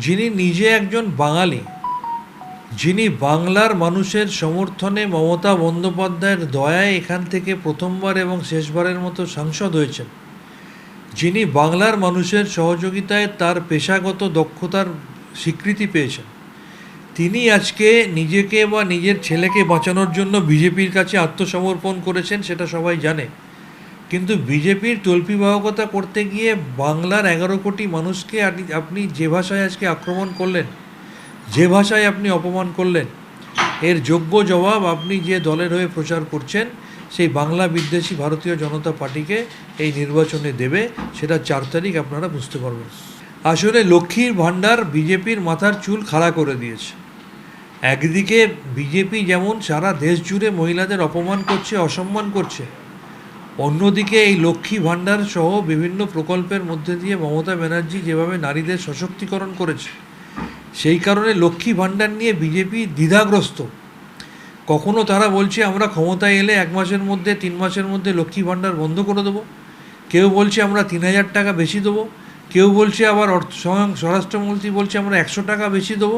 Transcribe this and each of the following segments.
যিনি নিজে একজন বাঙালি, যিনি বাংলার মানুষের সমর্থনে মমতা বন্দ্যোপাধ্যায়ের দয়ায় এখান থেকে প্রথমবার এবং শেষবারের মতো সাংসদ হয়েছেন, যিনি বাংলার মানুষের সহযোগিতায় তার পেশাগত দক্ষতার স্বীকৃতি পেয়েছেন, তিনি আজকে নিজেকে বা নিজের ছেলেকে বাঁচানোর জন্য বিজেপির কাছে আত্মসমর্পণ করেছেন, সেটা সবাই জানে। কিন্তু বিজেপির তল্পিবাহকতা করতে গিয়ে বাংলার 11 কোটি মানুষকে আপনি যে ভাষায় আজকে আক্রমণ করলেন, যে ভাষায় আপনি অপমান করলেন, এর যোগ্য জবাব আপনি যে দলের হয়ে প্রচার করছেন সেই বাংলা বিদ্বেষী ভারতীয় জনতা পার্টিকে এই নির্বাচনে দেবে। সেটা 4 তারিখ আপনারা বুঝতে পারবেন। আসলে লক্ষ্মীর ভাণ্ডার বিজেপির মাথার চুল খাড়া করে দিয়েছে। একদিকে বিজেপি যেমন সারা দেশ জুড়ে মহিলাদের অপমান করছে, অসম্মান করছে, অন্যদিকে এই লক্ষ্মী ভাণ্ডার সহ বিভিন্ন প্রকল্পের মধ্যে দিয়ে মমতা ব্যানার্জি যেভাবে নারীদের সশক্তিকরণ করেছে, সেই কারণে লক্ষ্মী ভাণ্ডার নিয়ে বিজেপি দ্বিধাগ্রস্ত। কখনো তারা বলছে আমরা ক্ষমতায় এলে 1 মাসের মধ্যে 3 মাসের মধ্যে লক্ষ্মী ভাণ্ডার বন্ধ করে দেবো, কেউ বলছে আমরা 3000 টাকা বেশি দেবো, কেউ বলছে আবার স্বয়ং স্বরাষ্ট্রমন্ত্রী বলছে আমরা 100 টাকা বেশি দেবো।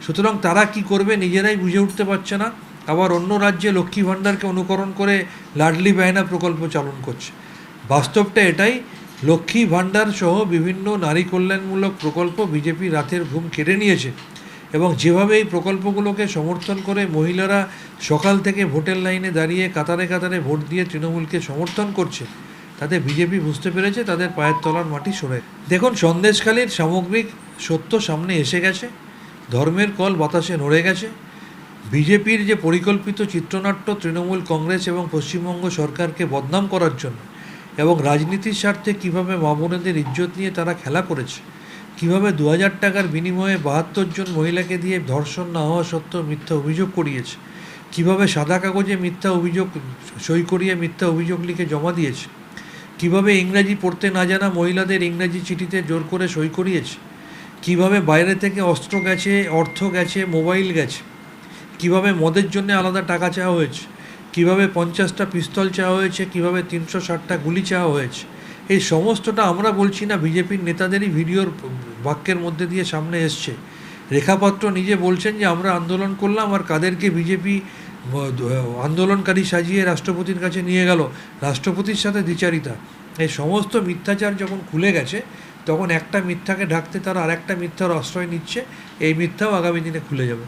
সুতরাং তারা কি করবে নিজেরাই বুঝে উঠতে পারছে না। আবার অন্য রাজ্যে লক্ষ্মী ভাণ্ডারকে অনুকরণ করে লাডলি বায়না প্রকল্প চালন করছে। বাস্তবটা এটাই, লক্ষ্মী ভাণ্ডার সহ বিভিন্ন নারী কল্যাণমূলক প্রকল্প বিজেপি রাতের ঘুম কেড়ে নিয়েছে। এবং যেভাবে এই প্রকল্পগুলোকে সমর্থন করে মহিলারা সকাল থেকে ভোটের লাইনে দাঁড়িয়ে কাতারে কাতারে ভোট দিয়ে তৃণমূলকে সমর্থন করছে, তাতে বিজেপি বুঝতে পেরেছে তাদের পায়ের তলার মাটি সরে। দেখুন, সন্দেশখালির সামগ্রিক সত্য সামনে এসে গেছে, ধর্মের কল বাতাসে নড়ে গেছে। বিজেপির যে পরিকল্পিত চিত্রনাট্য তৃণমূল কংগ্রেস এবং পশ্চিমবঙ্গ সরকারকে বদনাম করার জন্য এবং রাজনীতির স্বার্থে কীভাবে মা বোনেদের ইজ্জত নিয়ে তারা খেলা করেছে, কীভাবে 2000 টাকার বিনিময়ে 72 জন মহিলাকে দিয়ে ধর্ষণ না হওয়া সত্ত্বেও মিথ্যা অভিযোগ করিয়েছে, কীভাবে সাদা কাগজে মিথ্যা অভিযোগ সই করিয়ে মিথ্যা অভিযোগ লিখে জমা দিয়েছে, কীভাবে ইংরাজি পড়তে না জানা মহিলাদের ইংরাজি চিঠিতে জোর করে সই করিয়েছে, কীভাবে বাইরে থেকে অস্ত্র গেছে, অর্থ গেছে, মোবাইল গেছে, কীভাবে মদের জন্য আলাদা টাকা চাওয়া হয়েছে, কীভাবে 50টা পিস্তল চাওয়া হয়েছে, কীভাবে 360টা গুলি চাওয়া হয়েছে। এই সমস্তটা আমরা বলছি না, বিজেপির নেতাদেরই ভিডিওর বাক্যের মধ্যে দিয়ে সামনে এসছে। রেখাপাত্র নিজে বলছেন যে আমরা আন্দোলন করলাম আর কাদেরকে বিজেপি আন্দোলনকারী সাজিয়ে রাষ্ট্রপতির কাছে নিয়ে গেল, রাষ্ট্রপতির সাথে দ্বিচারিতা। এই সমস্ত মিথ্যাচার যখন খুলে গেছে, তখন একটা মিথ্যাকে ঢাকতে তারা আরেকটা মিথ্যার আশ্রয় নিচ্ছে। এই মিথ্যাও আগামী দিনে খুলে যাবে।